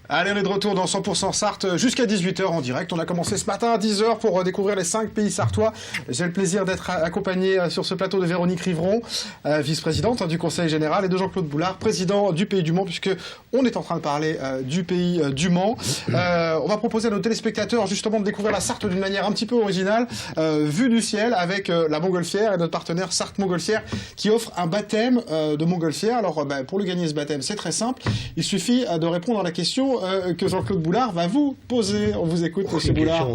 Allez, on est de retour dans 100% Sarthe jusqu'à 18h en direct. On a commencé ce matin à 10h pour découvrir les 5 pays sartois. J'ai le plaisir d'être accompagné sur ce plateau de Véronique Rivron, vice-présidente du Conseil général, et de Jean-Claude Boulard, président du Pays du Mans, puisque on est en train de parler du Pays du Mans. On va proposer à nos téléspectateurs justement de découvrir la Sarthe d'une manière un petit peu originale, vue du ciel, avec la Montgolfière et notre partenaire Sarthe Montgolfière qui offre un baptême de Montgolfière. Alors pour le gagner ce baptême, c'est très simple. Il suffit de répondre à la question que Jean-Claude Boulard va vous poser. On vous écoute, monsieur Boulard.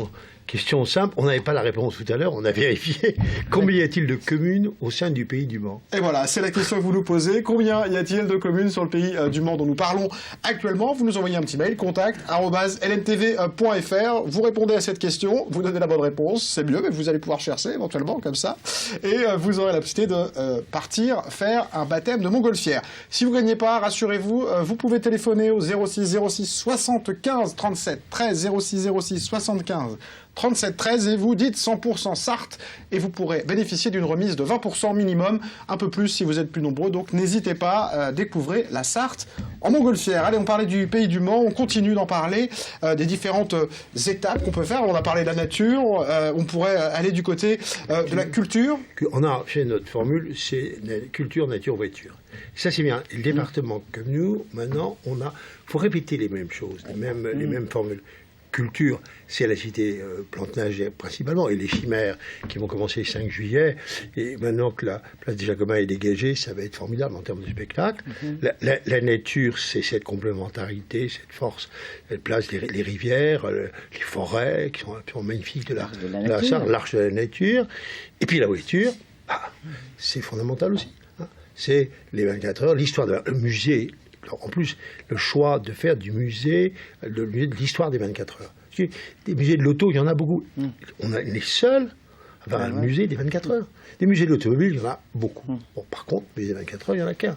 Question simple, on n'avait pas la réponse tout à l'heure, on a vérifié. Combien y a-t-il de communes au sein du Pays du Mans? Et voilà, c'est la question que vous nous posez. Combien y a-t-il de communes sur le Pays du Mans dont nous parlons actuellement? Vous nous envoyez un petit mail, contact@lntv.fr. Vous répondez à cette question, vous donnez la bonne réponse, c'est mieux, mais vous allez pouvoir chercher éventuellement comme ça. Et vous aurez la possibilité de partir faire un baptême de Montgolfière. Si vous ne gagnez pas, rassurez-vous, vous pouvez téléphoner au 06 06 75 37 13 06 06 75 37 13 et vous dites 100% Sarthe et vous pourrez bénéficier d'une remise de 20% minimum, un peu plus si vous êtes plus nombreux. Donc n'hésitez pas, découvrez la Sarthe en Montgolfière. Allez, on parlait du Pays du Mans, on continue d'en parler, des différentes étapes qu'on peut faire. On a parlé de la nature, on pourrait aller du côté de la culture. On a fait notre formule, c'est culture, nature, voiture. Ça c'est bien. Le département comme nous, maintenant, faut répéter les mêmes choses, les mêmes formules. Culture, c'est la cité Plante-Neige principalement, et les chimères qui vont commencer le 5 juillet. Et maintenant que la place des Jacobins est dégagée, ça va être formidable en termes de spectacle. La nature, c'est cette complémentarité, cette force. Elle place les rivières, les forêts qui sont absolument magnifiques de la Sarthe, l'arche de la nature. Et puis la voiture, c'est fondamental aussi. C'est les 24 heures, l'histoire de le musée. Alors, en plus, le choix de faire du musée, de l'histoire des 24 heures. Parce que des musées de l'auto, il y en a beaucoup. On est les seuls à avoir un musée des 24 heures. Des musées de l'automobile, il y en a beaucoup. Bon, par contre, les 24 heures, il n'y en a qu'un.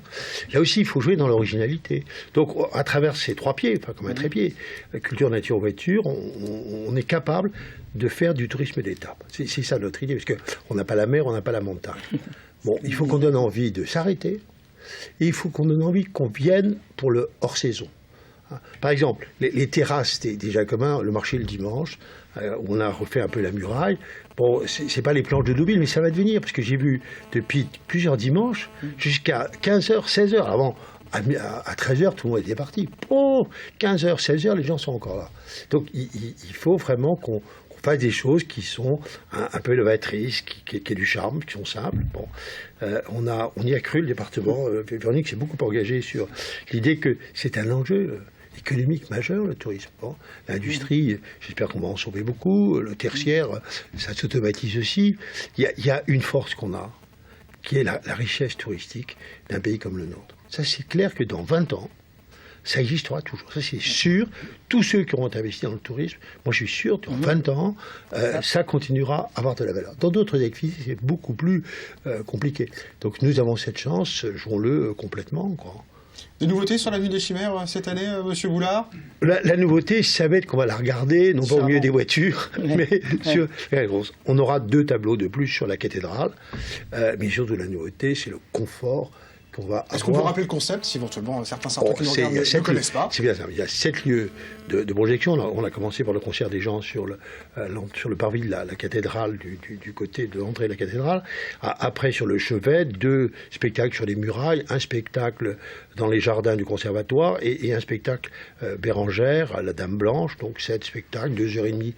Là aussi, il faut jouer dans l'originalité. Donc, à travers ces trois pieds, enfin comme un trépied, culture, nature, voiture, on est capable de faire du tourisme d'étape. C'est ça notre idée, parce qu'on n'a pas la mer, on n'a pas la montagne. Bon, il faut qu'on donne envie de s'arrêter. Et il faut qu'on donne envie qu'on vienne pour le hors-saison. Par exemple, les terrasses des Jacobins, le marché le dimanche, où on a refait un peu la muraille. Bon, c'est pas les planches de Deauville, mais ça va devenir, parce que j'ai vu depuis plusieurs dimanches, jusqu'à 15h, 16h. Avant, à 13h, tout le monde était parti. Oh, 15h, 16h, les gens sont encore là. Donc, il faut vraiment qu'on fasse des choses qui sont un peu novatrices, qui aient du charme, qui sont simples. Bon, on y a cru, le département. Véronique s'est beaucoup engagée sur l'idée que c'est un enjeu économique majeur, le tourisme. Bon, l'industrie, j'espère qu'on va en sauver beaucoup. Le tertiaire, ça s'automatise aussi. Il y a une force qu'on a, qui est la richesse touristique d'un pays comme le nôtre. Ça, c'est clair que dans 20 ans, ça existera toujours. Ça, c'est sûr. Tous ceux qui auront investi dans le tourisme, moi, je suis sûr, dans 20 ans, ça continuera à avoir de la valeur. Dans d'autres activités, c'est beaucoup plus compliqué. Donc, nous avons cette chance, jouons-le complètement, quoi. Des nouveautés sur la nuit des chimères cette année, monsieur Boulard? La nouveauté, ça va être qu'on va la regarder, non pas au milieu des voitures, mais sur... On aura 2 tableaux de plus sur la cathédrale, mais surtout la nouveauté, c'est le confort. Est-ce qu'on peut rappeler le concept, si éventuellement certains Sartois qui nous regardent ne connaissent pas? C'est bien ça. Il y a 7 lieux de projection. On a commencé par le concert des gens sur le parvis de la cathédrale, du côté de l'entrée de la cathédrale. Après, sur le chevet, 2 spectacles sur les murailles, un spectacle dans les jardins du conservatoire et un spectacle Bérangère, la Dame Blanche. Donc 7 spectacles, 2h30.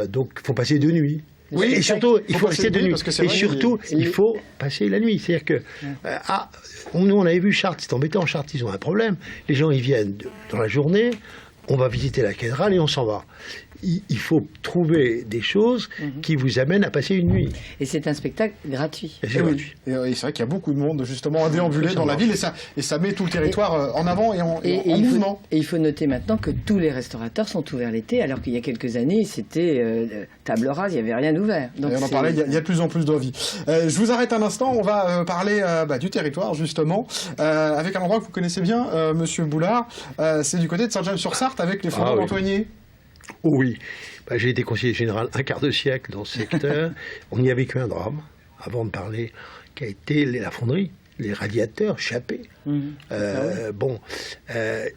Donc il faut passer 2 nuits. Oui, et surtout, il faut rester de nuit. Et surtout, il faut passer la nuit. C'est-à-dire que, nous, on avait vu Chartres, c'est embêtant, Chartres, ils ont un problème. Les gens, ils viennent dans la journée, on va visiter la cathédrale et on s'en va. Il faut trouver des choses qui vous amènent à passer une nuit. Et c'est un spectacle gratuit. Et c'est gratuit. Et c'est vrai qu'il y a beaucoup de monde justement à déambuler dans la ville et ça met tout le territoire en avant et en mouvement. Et il faut noter maintenant que tous les restaurateurs sont ouverts l'été, alors qu'il y a quelques années, c'était table rase, il n'y avait rien d'ouvert. Donc on en parlait, il y a de plus en plus d'envie. Je vous arrête un instant, on va parler du territoire justement, avec un endroit que vous connaissez bien, monsieur Boulard. C'est du côté de Saint-James-sur-Sarthe avec les fondants d'Antoigné. Oui, j'ai été conseiller général un quart de siècle dans ce secteur. On y a vécu un drame, avant de parler, qui a été la fonderie. les radiateurs Chappé.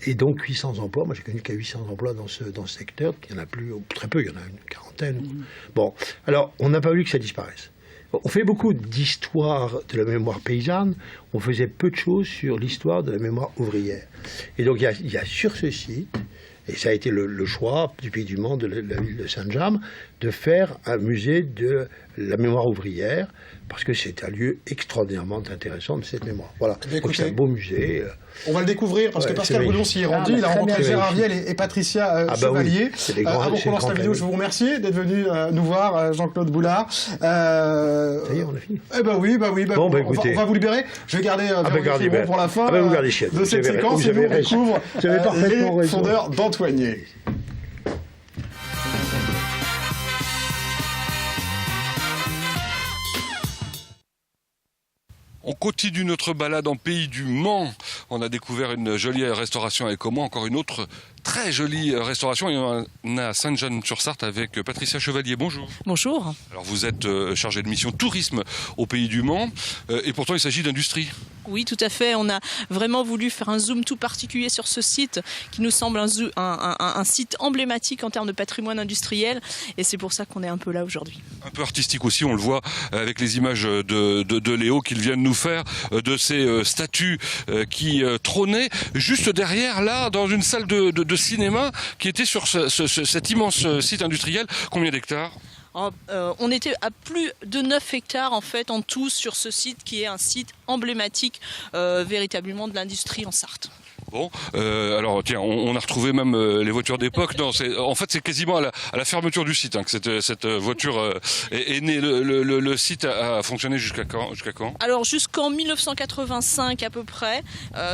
Et donc 800 emplois. Moi, j'ai connu qu'il y a 800 emplois dans ce secteur. Il y en a plus, très peu, il y en a une quarantaine. Bon, alors, on n'a pas voulu que ça disparaisse. On fait beaucoup d'histoire de la mémoire paysanne, on faisait peu de choses sur l'histoire de la mémoire ouvrière. Et donc il y a sur ce site, et ça a été le choix du Pays du Mans, de la ville de Saint-James, de faire un musée de la mémoire ouvrière, parce que c'est un lieu extraordinairement intéressant de cette mémoire. Voilà, donc c'est un beau musée. On va le découvrir, parce que Pascal Brouillon s'y est rendu, il a rencontré Gérard Viel et Patricia Chevalier. Oui, avant qu'on lance la vidéo, je vous remercie d'être venu nous voir, Jean-Claude Boulard. Ça y est, on a fini. Oui, bon, on va vous libérer. Je vais garder pour la fin de cette séquence, et nous on découvre les fondeurs d'Antoigné. On continue notre balade en Pays du Mans. On a découvert une jolie restauration avec moi, encore une autre très jolie restauration. Et on a Sainte-Jeanne-sur-Sarthe avec Patricia Chevalier. Bonjour. Bonjour. Alors vous êtes chargée de mission tourisme au Pays du Mans et pourtant il s'agit d'industrie. Oui, tout à fait. On a vraiment voulu faire un zoom tout particulier sur ce site qui nous semble un site emblématique en termes de patrimoine industriel et c'est pour ça qu'on est un peu là aujourd'hui. Un peu artistique aussi, on le voit avec les images de Léo qu'ils viennent nous faire, de ces statues qui trônaient juste derrière là dans une salle de cinéma qui était sur cet immense site industriel. Combien d'hectares ? On était à plus de 9 hectares en fait en tout sur ce site qui est un site emblématique véritablement de l'industrie en Sarthe. Bon, alors tiens, on a retrouvé même les voitures d'époque. Non, en fait c'est quasiment à la fermeture du site que cette voiture est née. Le site a fonctionné jusqu'à quand ? Alors jusqu'en 1985 à peu près.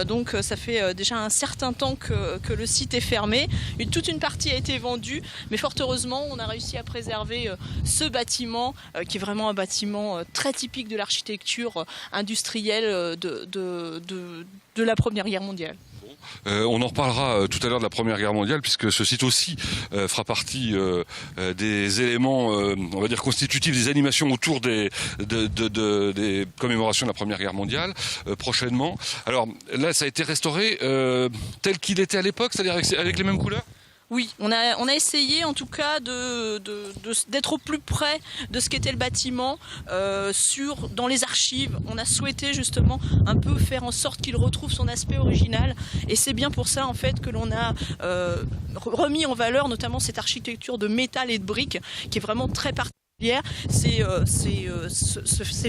Donc ça fait déjà un certain temps que le site est fermé. Toute une partie a été vendue, mais fort heureusement on a réussi à préserver ce bâtiment qui est vraiment un bâtiment très typique de l'architecture industrielle de la Première Guerre mondiale. On en reparlera tout à l'heure de la Première Guerre mondiale, puisque ce site aussi fera partie des éléments, on va dire, constitutifs des animations autour des commémorations de la Première Guerre mondiale prochainement. Alors là, ça a été restauré tel qu'il était à l'époque, c'est-à-dire avec les mêmes couleurs ? Oui, on a essayé en tout cas d'être au plus près de ce qu'était le bâtiment dans les archives. On a souhaité justement un peu faire en sorte qu'il retrouve son aspect original et c'est bien pour ça en fait que l'on a remis en valeur notamment cette architecture de métal et de briques qui est vraiment très particulière. Ces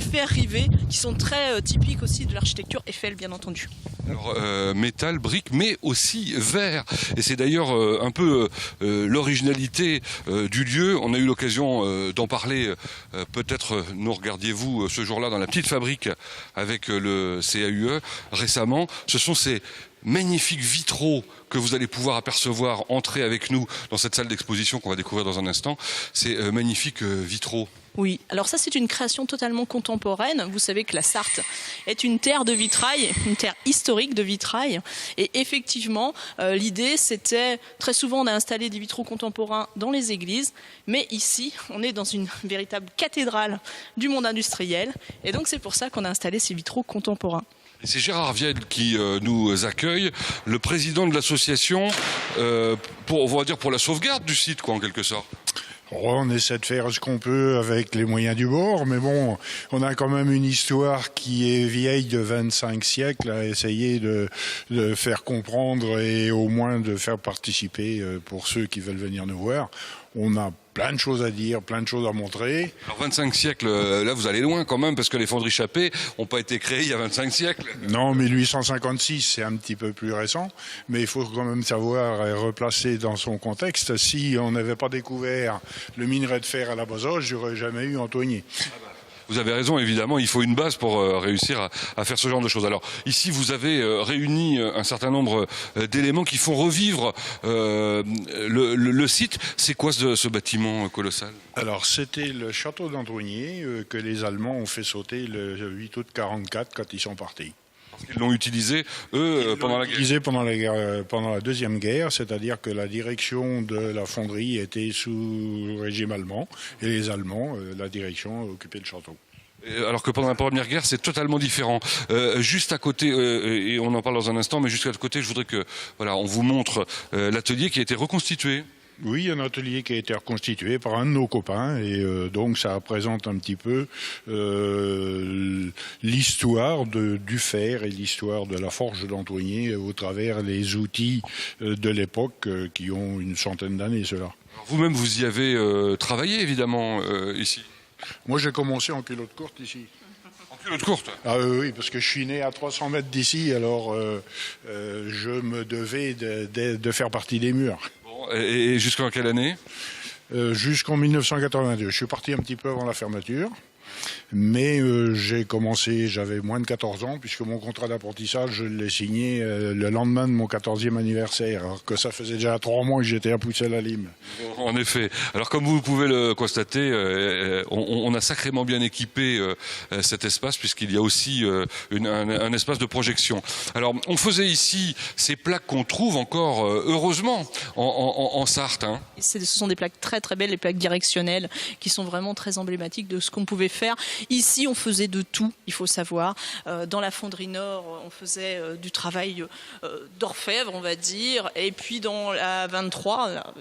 faits rivés qui sont très typiques aussi de l'architecture Eiffel bien entendu. Alors métal, briques, mais aussi verre. Et c'est d'ailleurs un peu l'originalité du lieu. On a eu l'occasion d'en parler. Peut-être nous regardiez-vous ce jour-là dans la petite fabrique avec le CAUE récemment. Ce sont ces magnifiques vitraux que vous allez pouvoir apercevoir, entrer avec nous dans cette salle d'exposition qu'on va découvrir dans un instant. Ces magnifiques vitraux. Oui, alors ça c'est une création totalement contemporaine. Vous savez que la Sarthe est une terre de vitrail, une terre historique de vitrail. Et effectivement, l'idée c'était, très souvent on a installé des vitraux contemporains dans les églises, mais ici on est dans une véritable cathédrale du monde industriel. Et donc c'est pour ça qu'on a installé ces vitraux contemporains. C'est Gérard Viel qui nous accueille, le président de l'association, on va dire pour la sauvegarde du site, en quelque sorte. On essaie de faire ce qu'on peut avec les moyens du bord, mais bon, on a quand même une histoire qui est vieille de 25 siècles à essayer de faire comprendre et au moins de faire participer pour ceux qui veulent venir nous voir. On a plein de choses à dire, plein de choses à montrer. Alors 25 siècles, là vous allez loin quand même, parce que les fonderies Chappé n'ont pas été créées il y a 25 siècles. Non, 1856, c'est un petit peu plus récent, mais il faut quand même savoir replacer dans son contexte. Si on n'avait pas découvert le minerai de fer à la Bazoche, j'aurais jamais eu Antoigné. Vous avez raison, évidemment, il faut une base pour réussir à faire ce genre de choses. Alors ici, vous avez réuni un certain nombre d'éléments qui font revivre le site. C'est quoi ce bâtiment colossal ? Alors c'était le château d'Antoigné que les Allemands ont fait sauter le 8 août 1944 quand ils sont partis. Ils l'ont utilisé, eux, pendant la guerre. Utilisé pendant la Deuxième Guerre, c'est-à-dire que la direction de la fonderie était sous régime allemand, et les Allemands, la direction, occupaient le château. Alors que pendant la Première Guerre, c'est totalement différent. Juste à côté, et on en parle dans un instant, mais juste à côté, je voudrais que, voilà, on vous montre l'atelier qui a été reconstitué. Oui, un atelier qui a été reconstitué par un de nos copains et donc ça représente un petit peu l'histoire du fer et l'histoire de la forge d'Antoigné au travers les outils de l'époque qui ont une centaine d'années, cela. Vous-même, vous y avez travaillé, évidemment, ici. Moi, j'ai commencé en culotte courte ici. En culotte courte? Ah oui, parce que je suis né à 300 mètres d'ici, alors je me devais de faire partie des murs. Et jusqu'en quelle année? Jusqu'en 1982. Je suis parti un petit peu avant la fermeture. Mais j'ai commencé, j'avais moins de 14 ans, puisque mon contrat d'apprentissage, je l'ai signé le lendemain de mon 14e anniversaire, alors que ça faisait déjà 3 mois que j'étais à Poussel-la-Lime. En effet. Alors comme vous pouvez le constater, on a sacrément bien équipé cet espace, puisqu'il y a aussi un espace de projection. Alors on faisait ici ces plaques qu'on trouve encore, heureusement, en Sarthe. Hein. Ce sont des plaques très très belles, les plaques directionnelles, qui sont vraiment très emblématiques de ce qu'on pouvait faire. Ici, on faisait de tout, il faut savoir. Dans la fonderie Nord, on faisait du d'orfèvre, on va dire. Et puis dans la 23,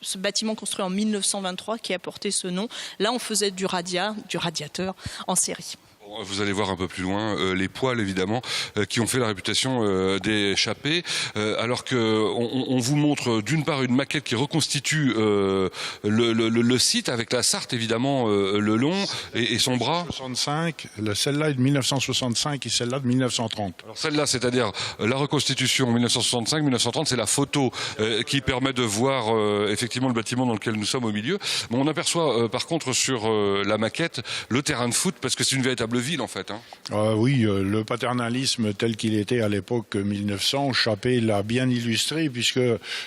ce bâtiment construit en 1923 qui a porté ce nom, là, on faisait du radiateur en série. Vous allez voir un peu plus loin les poêles, évidemment, qui ont fait la réputation des Chappés. Alors que on vous montre d'une part une maquette qui reconstitue le site avec la Sarthe, évidemment, le long et son bras. 65, celle-là est de 1965 et celle-là de 1930. Alors celle-là, c'est-à-dire la reconstitution 1965-1930, c'est la photo qui permet de voir effectivement le bâtiment dans lequel nous sommes au milieu. Mais on aperçoit par contre sur la maquette le terrain de foot, parce que c'est une véritable ville en fait. Hein. Oui, le paternalisme tel qu'il était à l'époque 1900, Chappé l'a bien illustré puisque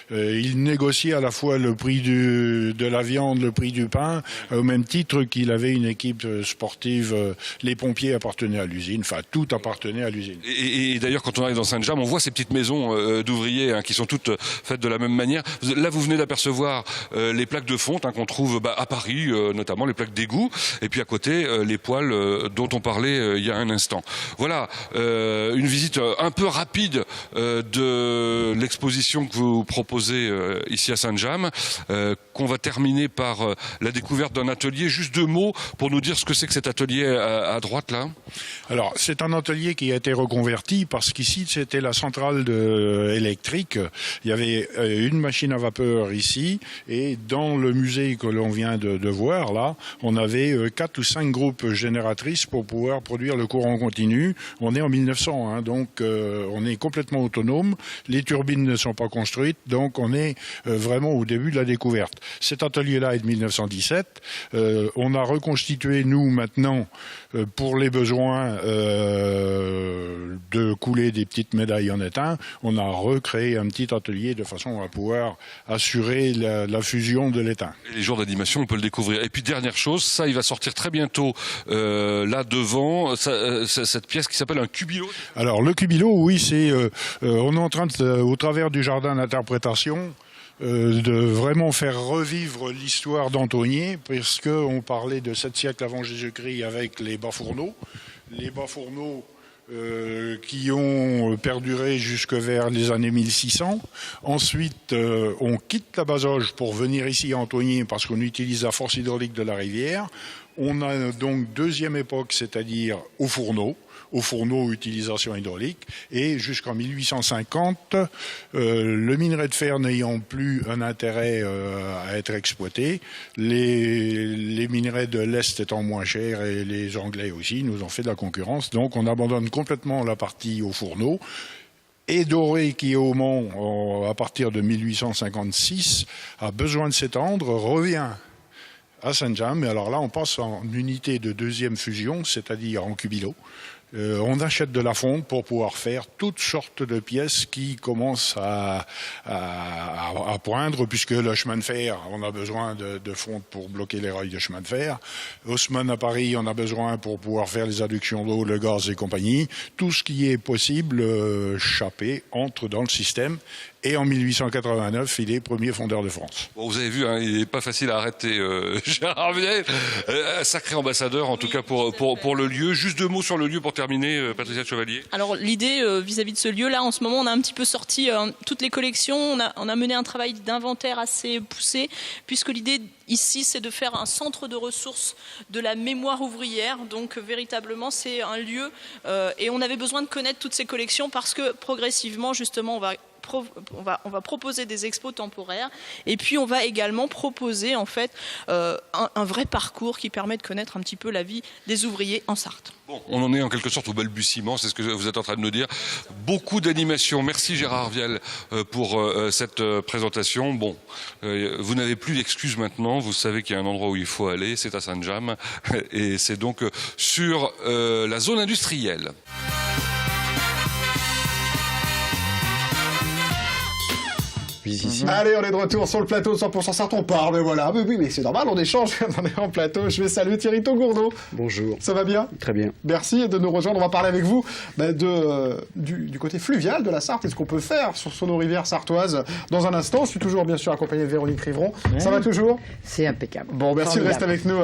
il négociait à la fois le prix de la viande, le prix du pain, au même titre qu'il avait une équipe sportive. Les pompiers appartenaient à l'usine, enfin tout appartenait à l'usine. Et d'ailleurs, quand on arrive dans Saint-James, on voit ces petites maisons d'ouvriers qui sont toutes faites de la même manière. Là, vous venez d'apercevoir les plaques de fonte qu'on trouve à Paris, notamment les plaques d'égout, et puis à côté les poêles dont on parlait il y a un instant. Voilà, une visite un peu rapide de l'exposition que vous proposez ici à Saint-James, qu'on va terminer par la découverte d'un atelier. Juste 2 mots pour nous dire ce que c'est que cet atelier à droite là. Alors, c'est un atelier qui a été reconverti parce qu'ici, c'était la centrale électrique. Il y avait une machine à vapeur ici et dans le musée que l'on vient de voir là, on avait 4 ou 5 groupes génératrices pour pouvoir produire le courant continu. On est en 1900, hein, donc on est complètement autonome. Les turbines ne sont pas construites, donc on est vraiment au début de la découverte. Cet atelier-là est de 1917. On a reconstitué, nous, maintenant, pour les besoins de couler des petites médailles en étain, on a recréé un petit atelier de façon à pouvoir assurer la fusion de l'étain. Les jours d'animation, on peut le découvrir. Et puis dernière chose, ça il va sortir très bientôt là devant, cette pièce qui s'appelle un cubilo. Alors le cubilo, oui, c'est on est en train au travers du jardin d'interprétation, de vraiment faire revivre l'histoire d'Antoigné, puisqu'on parlait de 7 siècles avant Jésus-Christ avec les bas-fourneaux. Les bas-fourneaux qui ont perduré jusque vers les années 1600. Ensuite, on quitte la Bazoge pour venir ici à Antoigné parce qu'on utilise la force hydraulique de la rivière. On a donc deuxième époque, c'est-à-dire aux fourneaux utilisation hydraulique, et jusqu'en 1850, le minerai de fer n'ayant plus un intérêt à être exploité, les minerais de l'Est étant moins chers et les Anglais aussi nous ont fait de la concurrence, donc on abandonne complètement la partie aux fourneaux. Et Doré, qui est au Mans à partir de 1856, a besoin de s'étendre, revient à Saint-James, mais alors là on passe en unité de deuxième fusion, c'est-à-dire en cubilo. On achète de la fonte pour pouvoir faire toutes sortes de pièces qui commencent à poindre, puisque le chemin de fer, on a besoin de fonte pour bloquer les rails de chemin de fer. Haussmann à Paris, on a besoin pour pouvoir faire les adductions d'eau, le gaz et compagnie. Tout ce qui est possible, Chappé entre dans le système. Et en 1889, il est premier fondeur de France. Bon, vous avez vu, hein, il n'est pas facile à arrêter, Gérard Viel. Un sacré ambassadeur, en tout cas, pour le lieu. Juste 2 mots sur le lieu pour terminer, Patricia Chevalier. Alors l'idée vis-à-vis de ce lieu-là, en ce moment, on a un petit peu sorti toutes les collections. On a mené un travail d'inventaire assez poussé, puisque l'idée ici, c'est de faire un centre de ressources de la mémoire ouvrière. Donc véritablement, c'est un lieu. Et on avait besoin de connaître toutes ces collections parce que progressivement, justement, on va proposer des expos temporaires et puis on va également proposer en fait un vrai parcours qui permet de connaître un petit peu la vie des ouvriers en Sarthe. Bon, on en est en quelque sorte au balbutiement, c'est ce que vous êtes en train de nous dire. Beaucoup d'animation. Merci Gérard Viel pour cette présentation. Bon, vous n'avez plus d'excuses maintenant. Vous savez qu'il y a un endroit où il faut aller, c'est à Saint-James et c'est donc sur la zone industrielle. Allez, on est de retour sur le plateau de 100% Sarthe, on parle, mais voilà. Mais oui, mais c'est normal, on échange, on est en plateau. Je vais saluer Thierry Togourdeau. Bonjour. Ça va bien? Très bien. Merci de nous rejoindre. On va parler avec vous du côté fluvial de la Sarthe et ce qu'on peut faire sur nos rivières sartoises dans un instant. Je suis toujours, bien sûr, accompagné de Véronique Rivron. Ouais. Ça va toujours? C'est impeccable. Bon, merci de rester avec nous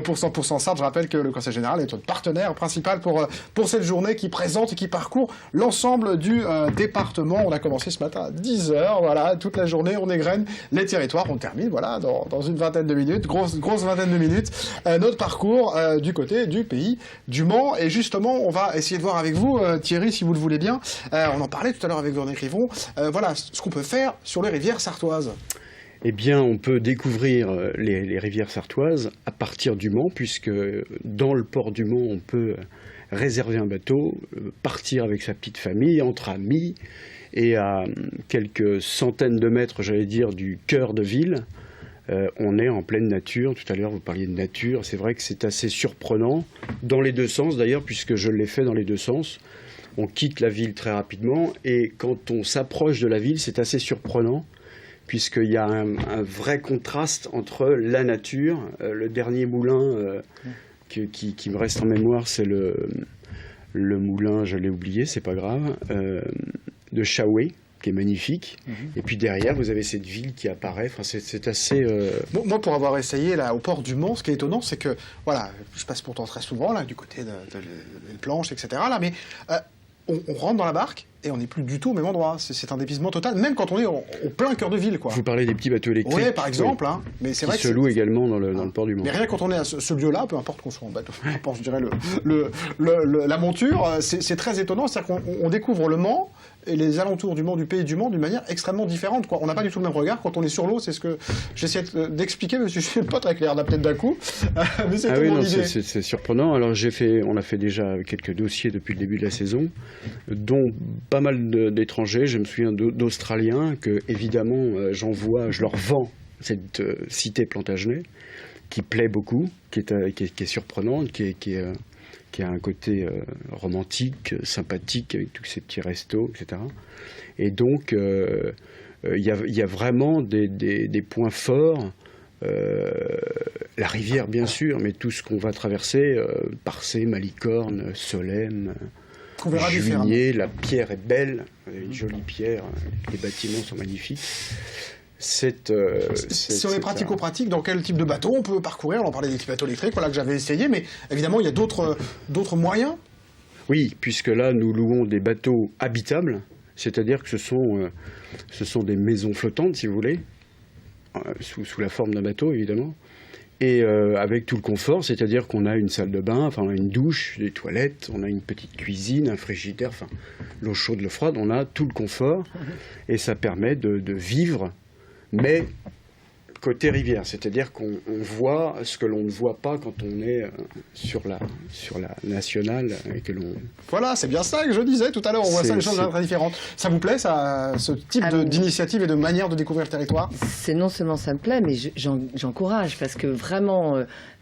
pour 100% Sarthe. Je rappelle que le Conseil Général est notre partenaire principal pour cette journée qui présente et qui parcourt l'ensemble du département. On a commencé ce matin à 10h, voilà, toute la journée, on égrène les territoires, on termine, voilà, dans une vingtaine de minutes, grosse vingtaine de minutes, notre parcours du côté du pays du Mans. Et justement, on va essayer de voir avec vous, Thierry, si vous le voulez bien, on en parlait tout à l'heure avec Véronique Rivron, voilà, ce qu'on peut faire sur les rivières sartoises. Eh bien, on peut découvrir les rivières sartoises à partir du Mans, puisque dans le port du Mans, on peut réserver un bateau, partir avec sa petite famille, entre amis, et à quelques centaines de mètres, j'allais dire, du cœur de ville, on est en pleine nature. Tout à l'heure, vous parliez de nature. C'est vrai que c'est assez surprenant, dans les deux sens d'ailleurs, puisque je l'ai fait dans les deux sens. On quitte la ville très rapidement, et quand on s'approche de la ville, c'est assez surprenant, puisqu'il y a un vrai contraste entre la nature. Le dernier moulin qui me reste en mémoire, c'est le moulin, je l'ai oublié, c'est pas grave, de Chaoué, qui est magnifique. Et puis derrière, vous avez cette ville qui apparaît. Enfin, c'est assez... Bon, moi, pour avoir essayé là, au port du Mans, ce qui est étonnant, c'est que, voilà, je passe pourtant très souvent, là, du côté des planches, etc., là, mais on rentre dans la barque et on n'est plus du tout au même endroit. C'est un dépaysement total, même quand on est au plein cœur de ville, quoi. Vous parlez des petits bateaux électriques. Oui, par exemple, hein, mais c'est vrai que se louent également dans le port du Mans. Mais rien quand on est à ce lieu-là, peu importe qu'on soit en bateau, peu importe, je dirais, la monture, c'est très étonnant. C'est-à-dire qu'on découvre le Mans et les alentours du Mans, du pays du Mans, d'une manière extrêmement différente, quoi. On n'a pas du tout le même regard quand on est sur l'eau. C'est ce que j'essaie d'expliquer, mais je suis pas très clair, peut-être d'un coup. Mais c'était mon idée. C'est surprenant. Alors on a fait déjà quelques dossiers depuis le début de la saison, dont pas mal d'étrangers. Je me souviens d'Australiens que, évidemment, j'envoie, je leur vends cette cité Plantagenet, qui plaît beaucoup, qui est surprenante, qui a un côté romantique, sympathique, avec tous ces petits restos, etc. Et donc, il y a vraiment des points forts. La rivière, bien sûr, mais tout ce qu'on va traverser, Parcé, Malicorne, Solesmes, Juigné, la pierre est belle, une jolie pierre, les bâtiments sont magnifiques. Si on est pratico-pratique, dans quel type de bateau on peut parcourir? On parlait des petits bateaux électriques, voilà, que j'avais essayé, mais évidemment, il y a d'autres moyens. Oui, puisque là, nous louons des bateaux habitables, c'est-à-dire que ce sont des maisons flottantes, si vous voulez, sous la forme d'un bateau, évidemment, et avec tout le confort, c'est-à-dire qu'on a une salle de bain, enfin, on a une douche, des toilettes, on a une petite cuisine, un frigidaire, enfin, l'eau chaude, l'eau froide, on a tout le confort, et ça permet de vivre, mais côté rivière, c'est-à-dire qu'on voit ce que l'on ne voit pas quand on est sur la nationale et que l'on... Voilà, c'est bien ça que je disais tout à l'heure, on voit ça, les choses très différentes. Ça vous plaît, ça, ce type d'initiative et de manière de découvrir le territoire? C'est non seulement ça me plaît, mais j'encourage, parce que vraiment,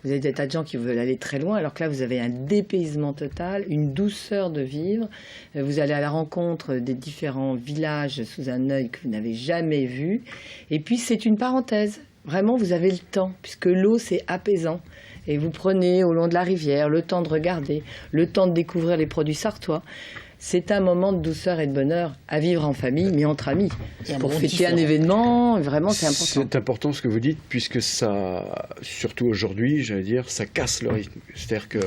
vous avez des tas de gens qui veulent aller très loin, alors que là, vous avez un dépaysement total, une douceur de vivre. Vous allez à la rencontre des différents villages sous un œil que vous n'avez jamais vu. Et puis, c'est une parenthèse. Vraiment, vous avez le temps, puisque l'eau, c'est apaisant. Et vous prenez au long de la rivière le temps de regarder, le temps de découvrir les produits sartois. C'est un moment de douceur et de bonheur à vivre en famille, mais entre amis. Pour fêter un événement, vraiment, c'est important. C'est important ce que vous dites, puisque ça, surtout aujourd'hui, j'allais dire, ça casse le rythme. C'est-à-dire que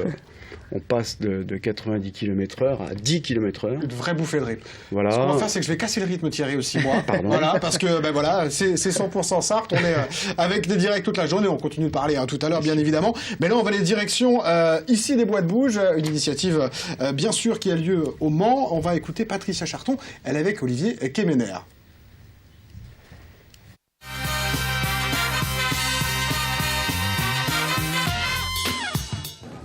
on passe de 90 km/h à 10 km/h. Une vraie bouffée de rythme. Voilà. Ce qu'on va faire, c'est que je vais casser le rythme, Thierry, aussi, moi. Pardon. Voilà, parce que voilà, c'est 100% Sarthe. On est avec des directs toute la journée. On continue de parler tout à l'heure, bien évidemment. Mais là, on va aller direction ici des Bois de Bouge, une initiative, bien sûr, qui a lieu au Mans. On va écouter Patricia Charton. Elle est avec Olivier Kemener.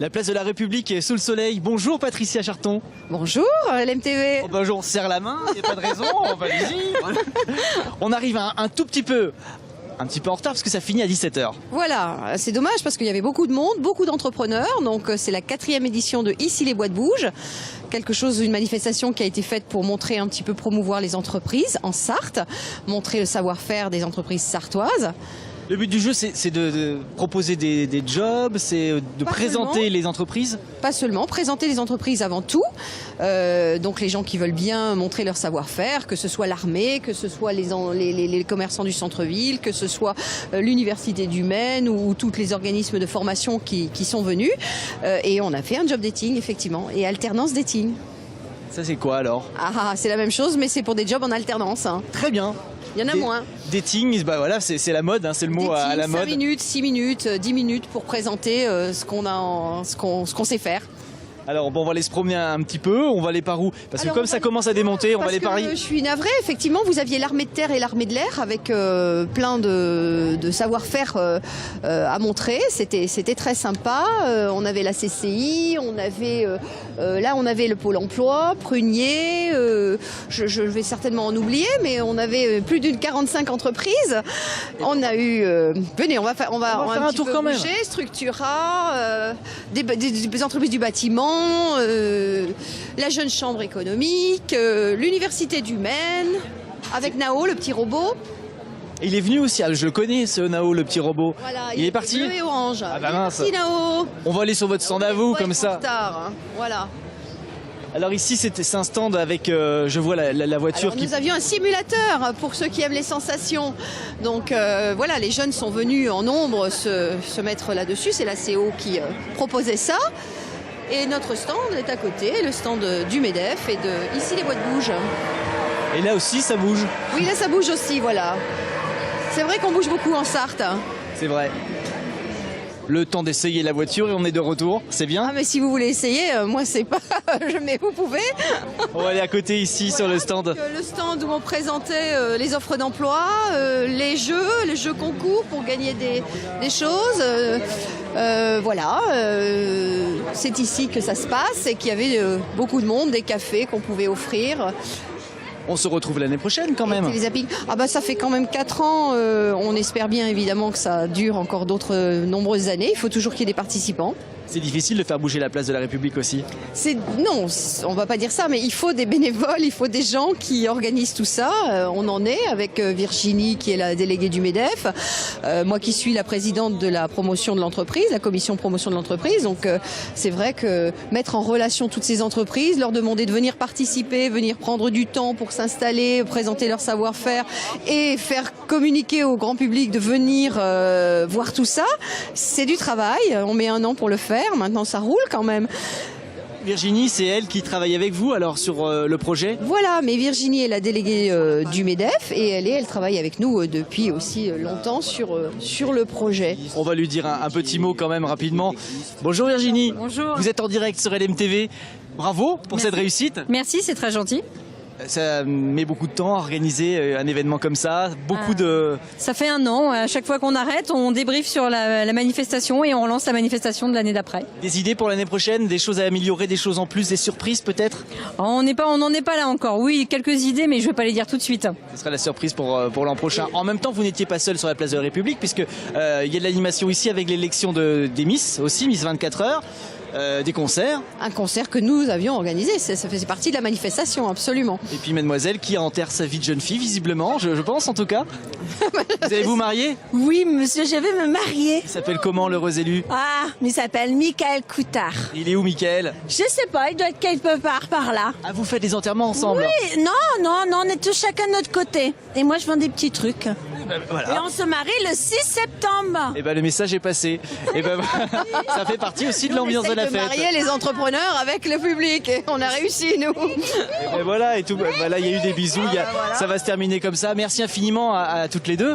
La place de la République est sous le soleil. Bonjour Patricia Charton. Bonjour LMTV. Oh, bonjour, on se serre la main, il n'y a pas de raison, on va allez-y. On arrive un tout petit peu en retard parce que ça finit à 17h. Voilà, c'est dommage parce qu'il y avait beaucoup de monde, beaucoup d'entrepreneurs. Donc c'est la 4e édition de Ici les Bois de Bouge. Une manifestation qui a été faite pour montrer un petit peu, promouvoir les entreprises en Sarthe, montrer le savoir-faire des entreprises sartoises. Le but du jeu, c'est de proposer des jobs, c'est de présenter les entreprises. Pas seulement, présenter les entreprises avant tout. Donc les gens qui veulent bien montrer leur savoir-faire, que ce soit l'armée, que ce soit les commerçants du centre-ville, que ce soit l'université du Maine ou tous les organismes de formation qui sont venus. Et on a fait un job dating, effectivement, et alternance dating. Ça, c'est quoi alors? C'est la même chose, mais c'est pour des jobs en alternance. Hein. Très bien. Il y en a moins. Dating, bah voilà, c'est la mode, hein, c'est le mot dating, à la mode. 5 minutes, 6 minutes, 10 minutes pour présenter ce qu'on sait faire. Alors bon, on va aller se promener un petit peu, on va aller par où? Parce que comme ça commence à démonter, on va aller par ici. Je suis navrée, effectivement, vous aviez l'armée de terre et l'armée de l'air avec plein de savoir-faire à montrer. C'était très sympa. On avait la CCI, on avait le Pôle emploi, Prunier, je vais certainement en oublier, mais on avait plus d'une 45 entreprises. On a eu... venez, on va faire un tour quand même. Structura, des entreprises du bâtiment, la jeune chambre économique, l'université du Maine, avec Nao, le petit robot. Il est venu aussi, je le connais ce Nao, le petit robot. Voilà, il est parti. Bleu et orange. Ah bah mince. Merci Nao. On va aller sur votre stand à vous, comme ça. Retard, hein. Voilà. Alors ici, c'est un stand avec, je vois la voiture. Alors, nous avions un simulateur pour ceux qui aiment les sensations. Donc voilà, les jeunes sont venus en nombre se mettre là-dessus. C'est la CO qui proposait ça. Et notre stand est à côté, le stand du MEDEF et de Ici les Bois de Bouge. Et là aussi, ça bouge. Oui, là, ça bouge aussi, voilà. C'est vrai qu'on bouge beaucoup en Sarthe. C'est vrai. Le temps d'essayer la voiture et on est de retour, c'est bien. Ah mais si vous voulez essayer, moi c'est pas... mais vous pouvez. On va aller à côté ici sur le stand. Le stand où on présentait les offres d'emploi, les jeux concours pour gagner des choses. Voilà, c'est ici que ça se passe et qu'il y avait beaucoup de monde, des cafés qu'on pouvait offrir. On se retrouve l'année prochaine quand même. Ah bah ça fait quand même 4 ans. On espère bien évidemment que ça dure encore d'autres nombreuses années. Il faut toujours qu'il y ait des participants. C'est difficile de faire bouger la place de la République aussi. Non, on va pas dire ça, mais il faut des bénévoles, il faut des gens qui organisent tout ça. On en est avec Virginie qui est la déléguée du MEDEF, moi qui suis la présidente de la promotion de l'entreprise, la commission promotion de l'entreprise. Donc c'est vrai que mettre en relation toutes ces entreprises, leur demander de venir participer, venir prendre du temps pour s'installer, présenter leur savoir-faire et faire communiquer au grand public de venir voir tout ça, c'est du travail. On met 1 an pour le faire. Maintenant, ça roule quand même. Virginie, c'est elle qui travaille avec vous alors sur le projet? Voilà, mais Virginie est la déléguée du MEDEF et elle travaille avec nous depuis aussi longtemps sur le projet. On va lui dire un petit mot quand même rapidement. Bonjour Virginie. Bonjour. Vous êtes en direct sur LMTV. Bravo pour cette réussite. Merci, c'est très gentil. Ça met beaucoup de temps à organiser un événement comme ça, beaucoup de... Ça fait 1 an, à chaque fois qu'on arrête, on débriefe sur la manifestation et on relance la manifestation de l'année d'après. Des idées pour l'année prochaine, des choses à améliorer, des choses en plus, des surprises peut-être? On n'en est pas là encore. Oui, quelques idées, mais je ne vais pas les dire tout de suite. Ce sera la surprise pour l'an prochain. En même temps, vous n'étiez pas seul sur la place de la République, puisque il y a de l'animation ici avec l'élection des Miss, aussi, Miss 24 heures. Des concerts. Un concert que nous avions organisé, ça faisait partie de la manifestation, absolument. Et puis mademoiselle qui enterre sa vie de jeune fille, visiblement, je pense en tout cas. Vous allez vous marier? Oui, monsieur, je vais me marier. Il s'appelle comment l'heureux élu? Ah, il s'appelle Michael Coutard. Il est où, Michael? Je sais pas, il doit être quelque part par là. Ah, vous faites des enterrements ensemble? Oui, non, on est tous chacun de notre côté. Et moi, je vends des petits trucs. Voilà. Et on se marie le 6 septembre. Et le message est passé. Et ça fait partie aussi de l'ambiance de la fête. On marier les entrepreneurs avec le public. Et on a réussi, nous. Et voilà, et tout. Là, il y a eu des bisous. Ça va se terminer comme ça. Merci infiniment à toutes les deux.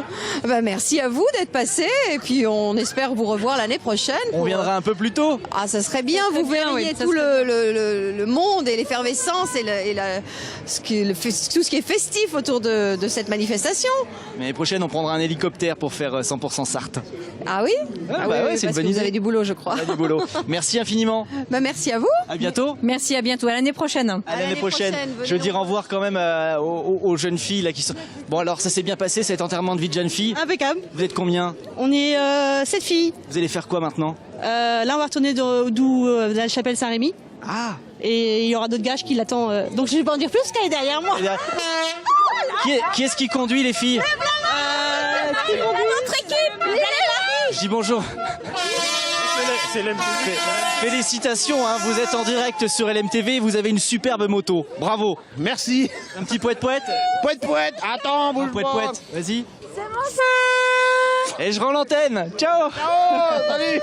Merci à vous d'être passés. Et puis, on espère vous revoir l'année prochaine. On viendra un peu plus tôt. Ah, ça serait bien. Vous verriez tout le monde et l'effervescence et tout ce qui est festif autour de cette manifestation. Mais l'année prochaine, on prendra un hélicoptère pour faire 100% Sarthe. Ah oui? Oui, c'est une bonne idée. Vous avez du boulot, je crois. Du boulot. Merci infiniment. Merci à vous. À bientôt. Merci, à bientôt. À l'année prochaine. À l'année prochaine. Je veux dire au revoir quand même aux jeunes filles là qui sont. Bon, alors ça s'est bien passé cet enterrement de vie de jeune fille? Impeccable. Vous êtes combien? On est 7 filles. Vous allez faire quoi maintenant? Là, on va retourner de la chapelle Saint-Rémy. Ah. Et il y aura d'autres gages qui l'attendent. Donc je vais pas en dire plus qu'elle est derrière moi. Qui est-ce qui conduit les filles? Notre équipe. Je dis bonjour. C'est LMTV. Félicitations, hein, vous êtes en direct sur LMTV, vous avez une superbe moto. Bravo. Merci. Un petit poète-poète. Poète-poète. Attends, bouge pas. Poète-poète. Vas-y. Et je rends l'antenne. Ciao. Ciao. Salut.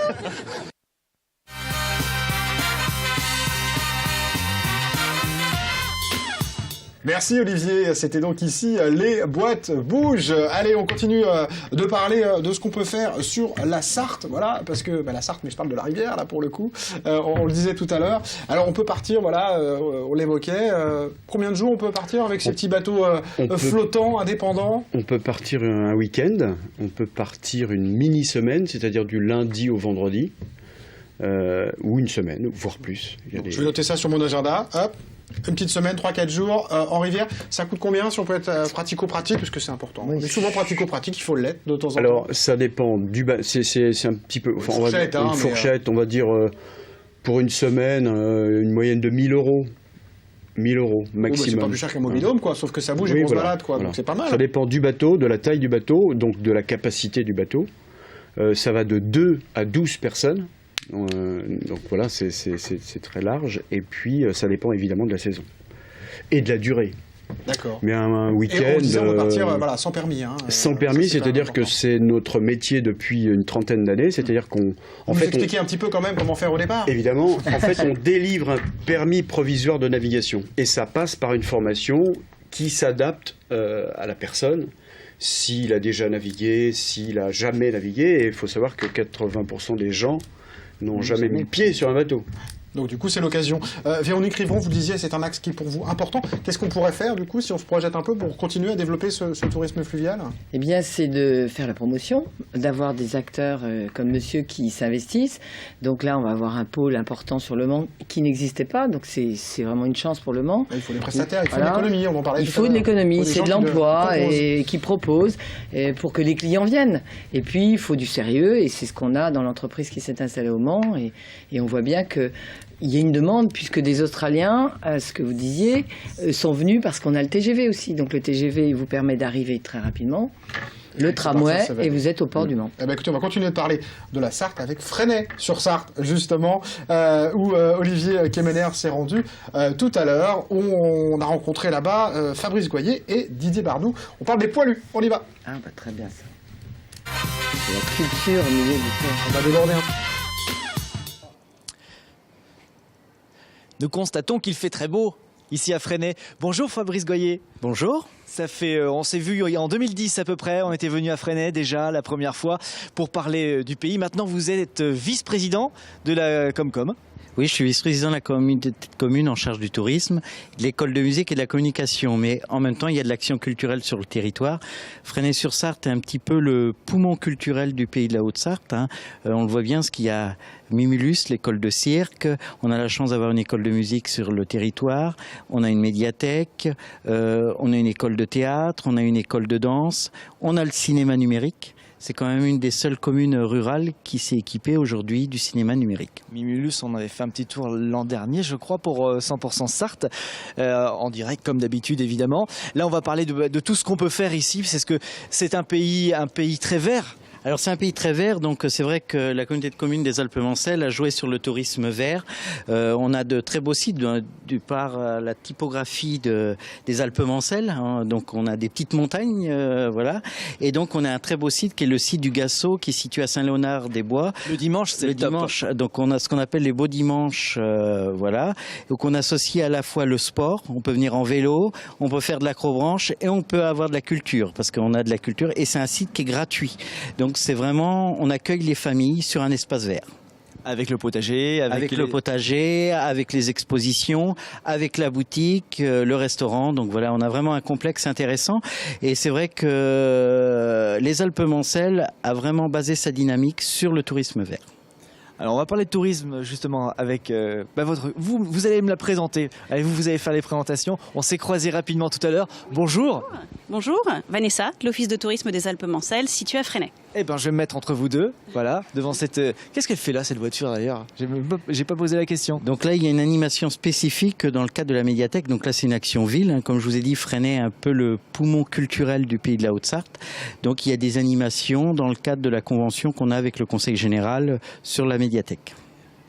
Merci Olivier, c'était donc ici les boîtes bougent. Allez, on continue de parler de ce qu'on peut faire sur la Sarthe, voilà, parce que la Sarthe, mais je parle de la rivière là pour le coup, on le disait tout à l'heure. Alors on peut partir, voilà, on l'évoquait, combien de jours on peut partir avec ces petits bateaux flottants, indépendants? On peut partir un week-end, on peut partir une mini-semaine, c'est-à-dire du lundi au vendredi, ou une semaine, voire plus. Donc, je vais noter ça sur mon agenda, hop. Une petite semaine, 3-4 jours en rivière. Ça coûte combien si on peut être pratico-pratique? Parce que c'est important. Oui. On est souvent pratico-pratique, il faut l'être de temps en temps. Alors, ça dépend du c'est un petit peu... Enfin, une fourchette, on va dire, pour une semaine, une moyenne de 1 000 €. 1 000 € maximum. C'est pas plus cher qu'un mobilhome, quoi, sauf que ça bouge et qu'on se balade, quoi. Donc c'est pas mal. Ça dépend du bateau, de la taille du bateau, donc de la capacité du bateau. Ça va de 2 à 12 personnes. Donc voilà, c'est très large. Et puis, ça dépend évidemment de la saison. Et de la durée. D'accord. Mais un week-end... on peut partir sans permis. Hein, sans permis, c'est-à-dire que c'est notre métier depuis une trentaine d'années. C'est-à-dire qu'on... Vous expliquez un petit peu quand même comment faire au départ. Évidemment. En fait, on délivre un permis provisoire de navigation. Et ça passe par une formation qui s'adapte à la personne. S'il a déjà navigué, s'il a jamais navigué. Et il faut savoir que 80% des gens n'ont jamais mis le pied sur un bateau. Donc du coup, c'est l'occasion. Véronique Rivron, vous disiez, c'est un axe qui est pour vous important. Qu'est-ce qu'on pourrait faire, du coup, si on se projette un peu pour continuer à développer ce tourisme fluvial? Eh bien, c'est de faire la promotion, d'avoir des acteurs comme monsieur qui s'investissent. Donc là, on va avoir un pôle important sur Le Mans qui n'existait pas. Donc c'est vraiment une chance pour Le Mans. Il faut des prestataires, il faut de l'économie, on en parlait. Il faut de l'économie, c'est de l'emploi et qui propose pour que les clients viennent. Et puis, il faut du sérieux et c'est ce qu'on a dans l'entreprise qui s'est installée au Mans. Et on voit bien que il y a une demande puisque des Australiens, ce que vous disiez, sont venus parce qu'on a le TGV aussi. Donc le TGV vous permet d'arriver très rapidement. Le tramway et vous êtes au port du Mans. Eh ben, écoutez, on va continuer de parler de la Sarthe avec Fresnay sur Sarthe, justement, où Olivier Kemener s'est rendu tout à l'heure, où on a rencontré là-bas Fabrice Goyer et Didier Bardou. On parle des poilus, on y va. Ah bah très bien ça. C'est la culture au milieu du port. On va déborder un peu. Nous constatons qu'il fait très beau ici à Fresnay. Bonjour Fabrice Goyer. Bonjour. Ça fait, on s'est vu en 2010 à peu près, on était venu à Fresnay déjà la première fois pour parler du pays. Maintenant vous êtes vice-président de la Comcom. Oui, je suis vice-président de la communauté de communes en charge du tourisme, de l'école de musique et de la communication. Mais en même temps, il y a de l'action culturelle sur le territoire. Fresnay-sur-Sarthe est un petit peu le poumon culturel du pays de la Haute-Sarthe. On le voit bien, ce qu'il y a Mimulus, l'école de cirque. On a la chance d'avoir une école de musique sur le territoire. On a une médiathèque. On a une école de théâtre. On a une école de danse. On a le cinéma numérique. C'est quand même une des seules communes rurales qui s'est équipée aujourd'hui du cinéma numérique. Mimulus, on avait fait un petit tour l'an dernier, je crois, pour 100% Sarthe, en direct comme d'habitude évidemment. Là, on va parler de tout ce qu'on peut faire ici, parce que c'est un pays très vert. Alors c'est un pays très vert, donc c'est vrai que la communauté de communes des Alpes-Mancelles a joué sur le tourisme vert. On a de très beaux sites du par la typographie des Alpes-Mancelles. Donc on a des petites montagnes, voilà. Et donc on a un très beau site qui est le site du Gassot, qui est situé à Saint-Léonard-des-Bois. Le dimanche, c'est le dimanche. Donc on a ce qu'on appelle les beaux dimanches, voilà. Donc on associe à la fois le sport. On peut venir en vélo, on peut faire de l'acrobranche et on peut avoir de la culture, parce qu'on a de la culture. Et c'est un site qui est gratuit. Donc c'est vraiment, on accueille les familles sur un espace vert. Avec le potager, avec le potager, avec les expositions, avec la boutique, le restaurant. Donc voilà, on a vraiment un complexe intéressant. Et c'est vrai que les Alpes-Mancelles a vraiment basé sa dynamique sur le tourisme vert. Alors on va parler de tourisme justement avec vous allez me la présenter. Allez, vous allez faire les présentations. On s'est croisés rapidement tout à l'heure. Bonjour. Bonjour, Vanessa, de l'Office de tourisme des Alpes-Mancelles, situé à Fresnay. Eh ben, je vais me mettre entre vous deux, voilà, devant cette... Qu'est-ce qu'elle fait là, cette voiture d'ailleurs? J'ai pas posé la question. Donc là, il y a une animation spécifique dans le cadre de la médiathèque. Donc là, c'est une action ville. Comme je vous ai dit, Fresnay est un peu le poumon culturel du pays de la Haute-Sarthe. Donc il y a des animations dans le cadre de la convention qu'on a avec le Conseil général sur la médiathèque.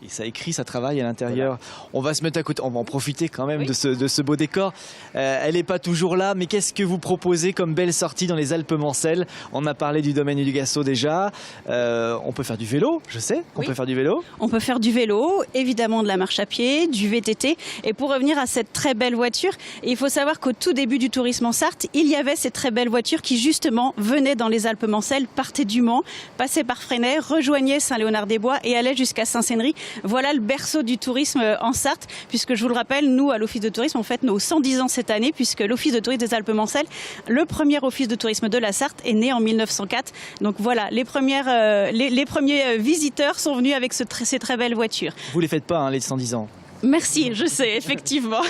Et ça écrit, ça travaille à l'intérieur. Voilà. On va se mettre à côté, on va en profiter quand même de ce beau décor. Elle n'est pas toujours là, mais qu'est-ce que vous proposez comme belle sortie dans les Alpes-Mancelles? On a parlé du domaine du Gassot déjà. On peut faire du vélo, je sais qu'on peut faire du vélo. On peut faire du vélo, évidemment de la marche à pied, du VTT. Et pour revenir à cette très belle voiture, il faut savoir qu'au tout début du tourisme en Sarthe, il y avait ces très belles voitures qui justement venaient dans les Alpes-Mancelles, partaient du Mans, passaient par Fresnay, rejoignaient Saint-Léonard-des-Bois et allaient jusqu'à Saint-Sénéry. Voilà le berceau du tourisme en Sarthe, puisque je vous le rappelle, nous à l'Office de tourisme, on fête nos 110 ans cette année, puisque l'Office de tourisme des Alpes-Mancelles, le premier office de tourisme de la Sarthe, est né en 1904. Donc voilà, les premiers visiteurs sont venus avec ces très belles voitures. Vous les faites pas, hein, les 110 ans? Merci, je sais, effectivement.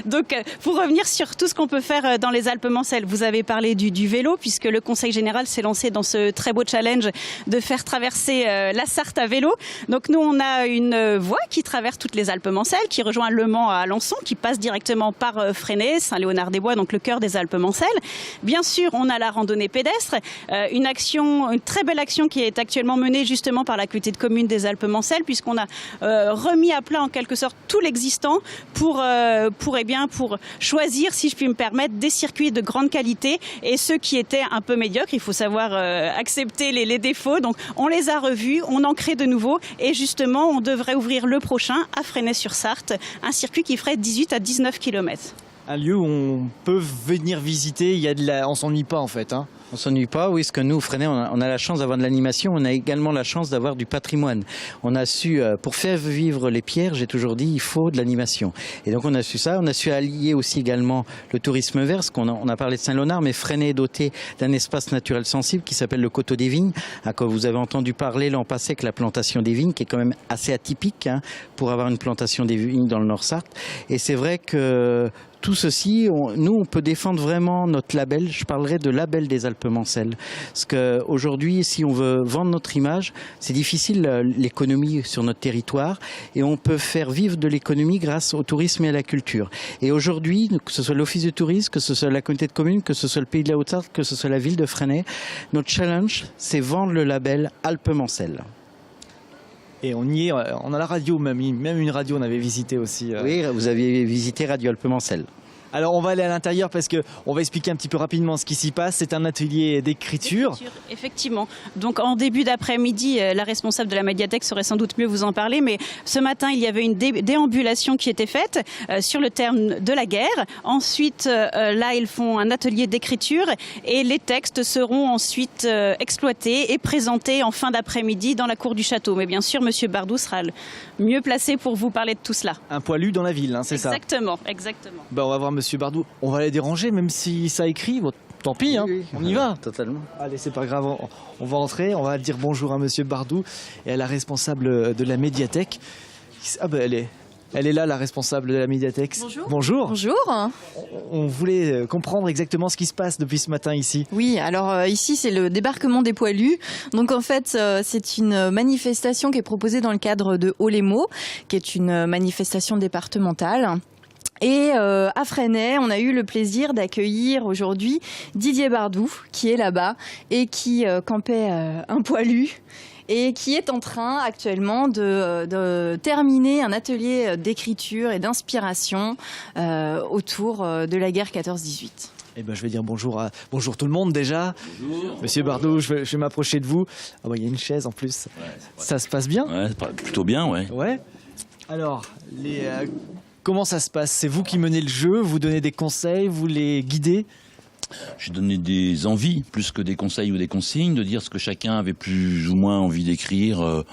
Donc, pour revenir sur tout ce qu'on peut faire dans les Alpes-Mancelles, vous avez parlé du vélo, puisque le Conseil général s'est lancé dans ce très beau challenge de faire traverser la Sarthe à vélo. Donc, nous, on a une voie qui traverse toutes les Alpes-Mancelles, qui rejoint Le Mans à Alençon, qui passe directement par Fresnay, Saint-Léonard-des-Bois, donc le cœur des Alpes-Mancelles. Bien sûr, on a la randonnée pédestre, une très belle action qui est actuellement menée justement par la communauté de communes des Alpes-Mancelles, puisqu'on a remis à plat en quelque sorte tout l'existant pour choisir, si je puis me permettre, des circuits de grande qualité et ceux qui étaient un peu médiocres. Il faut savoir accepter les défauts. Donc on les a revus, on en crée de nouveaux et justement on devrait ouvrir le prochain à Fresnay-sur-Sarthe, un circuit qui ferait 18 à 19 km. Un lieu où on peut venir visiter, on s'ennuie pas en fait, hein. On s'ennuie pas, oui, parce que nous, Fresnay, on a la chance d'avoir de l'animation, on a également la chance d'avoir du patrimoine. On a su, pour faire vivre les pierres, j'ai toujours dit, il faut de l'animation. Et donc on a su ça, on a su allier aussi également le tourisme vert, parce on a parlé de Saint-Léonard, mais Fresnay est doté d'un espace naturel sensible qui s'appelle le Coteau des Vignes. Quand vous avez entendu parler l'an passé avec la plantation des vignes, qui est quand même assez atypique pour avoir une plantation des vignes dans le Nord-Sarthe. Et c'est vrai que tout ceci, nous, on peut défendre vraiment notre label. Je parlerai de label des Alpes-Mancelles. Parce qu'aujourd'hui, si on veut vendre notre image, c'est difficile l'économie sur notre territoire. Et on peut faire vivre de l'économie grâce au tourisme et à la culture. Et aujourd'hui, que ce soit l'Office de tourisme, que ce soit la communauté de communes, que ce soit le pays de la Haute-Sarthe, que ce soit la ville de Fresnay, notre challenge, c'est vendre le label Alpes-Mancelles. Et on y est, on a la radio même une radio on avait visité aussi. Oui, vous aviez visité Radio Alpes-Mancelles. Alors on va aller à l'intérieur parce que on va expliquer un petit peu rapidement ce qui s'y passe. C'est un atelier d'écriture. Effectivement. Donc en début d'après-midi, la responsable de la médiathèque saurait sans doute mieux vous en parler, mais ce matin il y avait une déambulation qui était faite sur le thème de la guerre. Ensuite, là ils font un atelier d'écriture et les textes seront ensuite exploités et présentés en fin d'après-midi dans la cour du château. Mais bien sûr, Monsieur Bardou sera le mieux placé pour vous parler de tout cela. Un poilu dans la ville, hein, c'est ça? Exactement, exactement. On va voir Monsieur Bardou. On va les déranger, même si ça écrit. Bon, tant pis, hein. On y va. Totalement. Allez, c'est pas grave. On va entrer. On va dire bonjour à Monsieur Bardou et à la responsable de la médiathèque. Ah ben elle est là, la responsable de la médiathèque. Bonjour. Bonjour. Bonjour. On voulait comprendre exactement ce qui se passe depuis ce matin ici. Oui, alors ici c'est le débarquement des poilus. Donc en fait c'est une manifestation qui est proposée dans le cadre de Haut les Mots, qui est une manifestation départementale. Et à Fresnay, on a eu le plaisir d'accueillir aujourd'hui Didier Bardou, qui est là-bas et qui campait un poilu et qui est en train actuellement de terminer un atelier d'écriture et d'inspiration autour de la guerre 14-18. Eh ben, je vais dire bonjour tout le monde déjà. Bonjour. Monsieur Bardou, je vais m'approcher de vous. Ah bah, il y a une chaise en plus. Ouais, ça se passe bien? Ouais, plutôt bien, ouais. Ouais. Alors, comment ça se passe? C'est vous qui menez le jeu, vous donnez des conseils, vous les guidez? J'ai donné des envies, plus que des conseils ou des consignes, de dire ce que chacun avait plus ou moins envie d'écrire.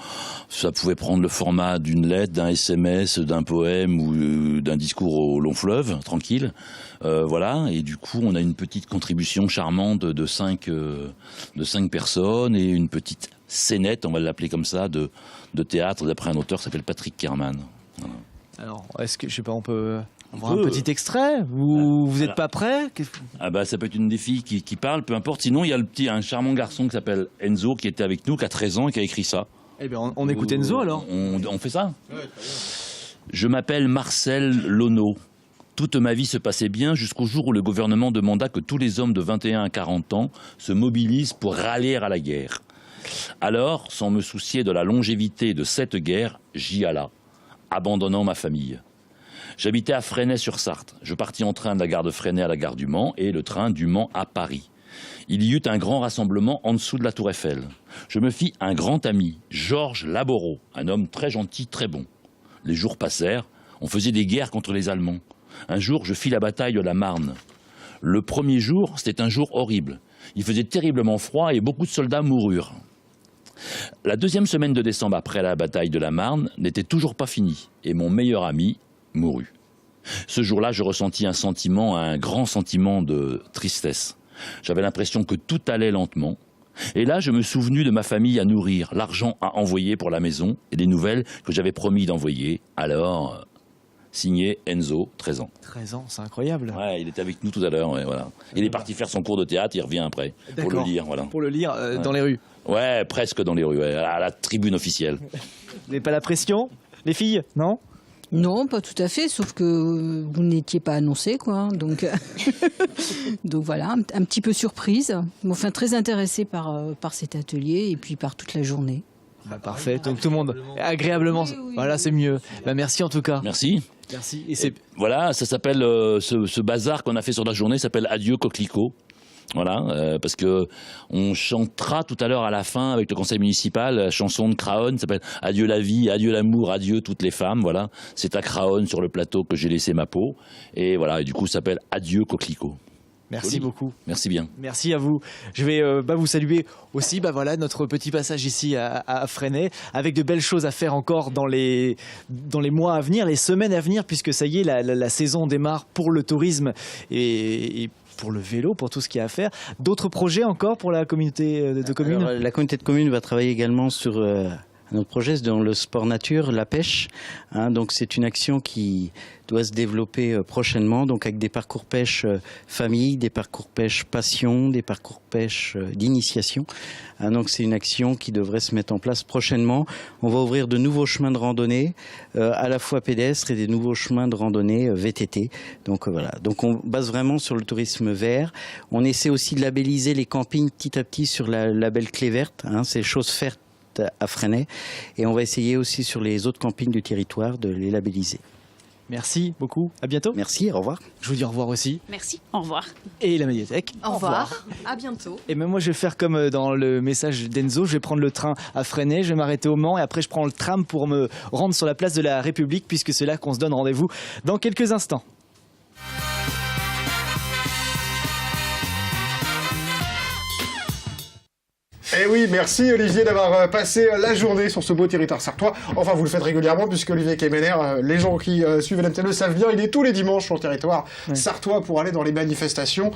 Ça pouvait prendre le format d'une lettre, d'un SMS, d'un poème ou d'un discours au long fleuve, tranquille. Voilà, et du coup, on a une petite contribution charmante de 5 personnes et une petite scénette, on va l'appeler comme ça, de théâtre d'après un auteur qui s'appelle Patrick Kerman. Voilà. Alors, est-ce que, je sais pas, on peut avoir un petit extrait? Vous n'êtes pas prêt? Ah bah, ça peut être une des filles qui parle, peu importe. Sinon, il y a un charmant garçon qui s'appelle Enzo, qui était avec nous, qui a 13 ans et qui a écrit ça. Eh bien, on écoute Enzo alors. On fait ça? Ouais, très bien. Je m'appelle Marcel Lono. Toute ma vie se passait bien jusqu'au jour où le gouvernement demanda que tous les hommes de 21 à 40 ans se mobilisent pour rallier à la guerre. Alors, sans me soucier de la longévité de cette guerre, j'y alla, abandonnant ma famille. J'habitais à Fresnay-sur-Sarthe. Je partis en train de la gare de Fresnay à la gare du Mans et le train du Mans à Paris. Il y eut un grand rassemblement en dessous de la Tour Eiffel. Je me fis un grand ami, Georges Laboreau, un homme très gentil, très bon. Les jours passèrent, on faisait des guerres contre les Allemands. Un jour, je fis la bataille de la Marne. Le premier jour, c'était un jour horrible. Il faisait terriblement froid et beaucoup de soldats moururent. La deuxième semaine de décembre après la bataille de la Marne n'était toujours pas finie et mon meilleur ami mourut. Ce jour-là, je ressentis un grand sentiment de tristesse. J'avais l'impression que tout allait lentement. Et là, je me souvenus de ma famille à nourrir, l'argent à envoyer pour la maison et des nouvelles que j'avais promis d'envoyer. Alors, signé Enzo, 13 ans. 13 ans, c'est incroyable. Ouais, il était avec nous tout à l'heure. Ouais, voilà. Il est parti faire son cours de théâtre, il revient après pour le lire. Voilà. Pour le lire dans les rues. Ouais, presque dans les rues, ouais, à la tribune officielle. Vous n'avez pas la pression, les filles? Non? Non, pas tout à fait, sauf que vous n'étiez pas annoncé, quoi. Donc, donc voilà, un petit peu surprise. Enfin, très intéressée par cet atelier et puis par toute la journée. Bah, parfait, donc tout le monde agréablement. Oui. Voilà, c'est mieux. Bah, merci en tout cas. Merci. Merci. Et voilà, ça s'appelle ce bazar qu'on a fait sur la journée s'appelle Adieu Coquelicot. Voilà, parce que on chantera tout à l'heure à la fin avec le conseil municipal la chanson de Craonne, s'appelle Adieu la vie, adieu l'amour, adieu toutes les femmes. Voilà, c'est à Craonne sur le plateau que j'ai laissé ma peau, et voilà, et du coup ça s'appelle Adieu Coquelicot. Merci beaucoup. Merci bien. Merci à vous. Je vais vous saluer aussi. Bah voilà notre petit passage ici à Fresnay, avec de belles choses à faire encore dans les mois à venir, les semaines à venir, puisque ça y est, la saison démarre pour le tourisme et pour le vélo, pour tout ce qu'il y a à faire. D'autres projets encore pour la communauté de communes? Alors, la communauté de communes va travailler également sur un autre projet, dans le sport nature, la pêche. Donc c'est une action qui doit se développer prochainement, donc avec des parcours pêche famille, des parcours pêche passion, des parcours pêche d'initiation. Donc c'est une action qui devrait se mettre en place prochainement. On va ouvrir de nouveaux chemins de randonnée, à la fois pédestres et des nouveaux chemins de randonnée VTT. Donc voilà. Donc on base vraiment sur le tourisme vert. On essaie aussi de labelliser les campings petit à petit sur la label clé verte. C'est chose faite à Fresnay. Et on va essayer aussi sur les autres campings du territoire de les labelliser. Merci beaucoup, à bientôt. Merci, au revoir. Je vous dis au revoir aussi. Merci, au revoir. Et la médiathèque. Au revoir. À bientôt. Et même moi, je vais faire comme dans le message d'Enzo. Je vais prendre le train à Fresnay, je vais m'arrêter au Mans et après je prends le tram pour me rendre sur la place de la République puisque c'est là qu'on se donne rendez-vous dans quelques instants. Eh oui, merci Olivier d'avoir passé la journée sur ce beau territoire sartois. Enfin, vous le faites régulièrement puisque Olivier Kemener, les gens qui suivent LMT le savent bien, il est tous les dimanches sur le territoire sartois pour aller dans les manifestations.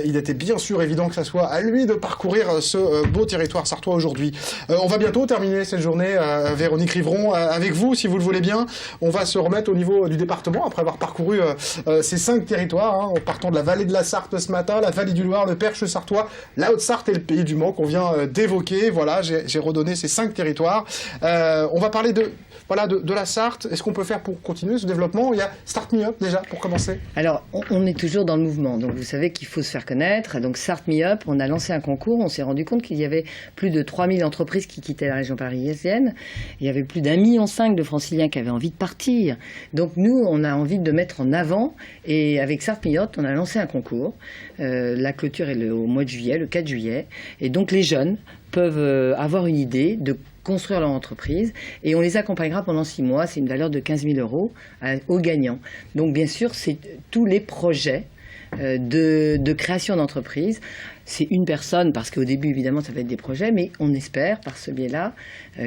Il était bien sûr évident que ça soit à lui de parcourir ce beau territoire sartois aujourd'hui. On va bientôt terminer cette journée, Véronique Rivron, avec vous, si vous le voulez bien. On va se remettre au niveau du département après avoir parcouru ces 5 territoires, en partant de la vallée de la Sarthe ce matin, la vallée du Loir, le Perche sartois, la Haute-Sarthe et le Pays du Mans qu'on vient d'évoquer. Voilà, j'ai redonné ces 5 territoires. On va parler de la Sarthe. Est-ce qu'on peut faire pour continuer ce développement? Il y a Start Me Up déjà pour commencer. Alors, on est toujours dans le mouvement. Donc, vous savez qu'il faut se faire connaître. Donc, Start Me Up, on a lancé un concours. On s'est rendu compte qu'il y avait plus de 3000 entreprises qui quittaient la région parisienne. Il y avait plus d'1,5 million de Franciliens qui avaient envie de partir. Donc, nous, on a envie de mettre en avant. Et avec Start Me Up, on a lancé un concours. La clôture est au mois de juillet, le 4 juillet. Et donc, les jeunes peuvent avoir une idée de construire leur entreprise et on les accompagnera pendant 6 mois. C'est une valeur de 15 000 € aux gagnants. Donc bien sûr, c'est tous les projets de création d'entreprise. C'est une personne, parce qu'au début, évidemment, ça va être des projets, mais on espère, par ce biais-là,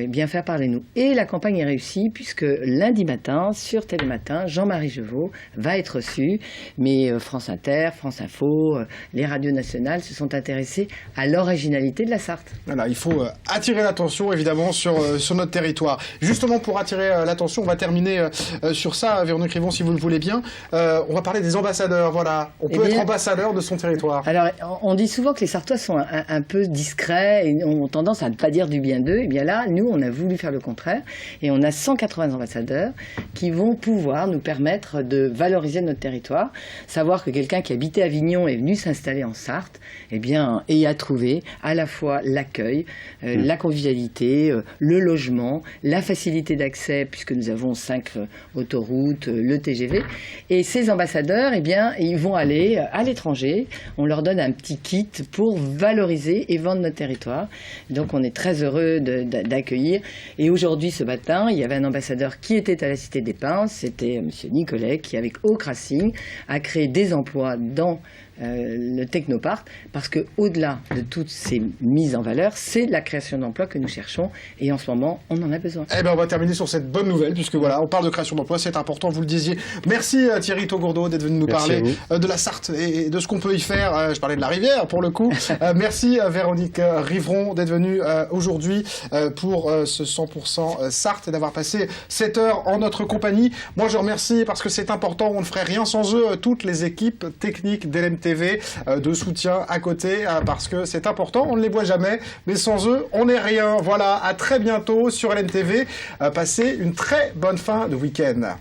bien faire parler nous. Et la campagne est réussie, puisque lundi matin, sur Télématin, Jean-Marie Jevaux va être reçu, mais France Inter, France Info, les radios nationales se sont intéressés à l'originalité de la Sarthe. Voilà, il faut attirer l'attention, évidemment, sur notre territoire. Justement, pour attirer l'attention, on va terminer sur ça, Véronique Rivron, si vous le voulez bien. On va parler des ambassadeurs, voilà. On peut être ambassadeur de son territoire. Alors, on dit souvent que les Sartois sont un peu discrets et ont tendance à ne pas dire du bien d'eux. Et bien là, nous, on a voulu faire le contraire. Et on a 180 ambassadeurs qui vont pouvoir nous permettre de valoriser notre territoire. Savoir que quelqu'un qui habitait Avignon est venu s'installer en Sarthe, eh bien, et a trouvé à la fois l'accueil, la convivialité, le logement, la facilité d'accès, puisque nous avons 5 autoroutes, le TGV. Et ces ambassadeurs, eh bien, ils vont aller à l'étranger. On leur donne un petit kit pour valoriser et vendre notre territoire. Donc on est très heureux d'accueillir. Et aujourd'hui, ce matin, il y avait un ambassadeur qui était à la Cité des Pins, c'était M. Nicolet, qui avec Oak Racing a créé des emplois dans le Technopark, parce qu'au-delà de toutes ces mises en valeur, c'est la création d'emplois que nous cherchons, et en ce moment, on en a besoin. Eh bien, on va terminer sur cette bonne nouvelle, puisque voilà, on parle de création d'emplois, c'est important, vous le disiez. Merci Thierry Togourdeau d'être venu nous parler de la Sarthe et de ce qu'on peut y faire. Je parlais de la rivière, pour le coup. Merci Véronique Rivron d'être venue aujourd'hui pour ce 100% Sarthe et d'avoir passé 7 heures en notre compagnie. Moi, je remercie, parce que c'est important, on ne ferait rien sans eux, toutes les équipes techniques d'LMTV, de soutien à côté, parce que c'est important, on ne les voit jamais, mais sans eux, on n'est rien. Voilà, à très bientôt sur LMTV. Passez une très bonne fin de week-end.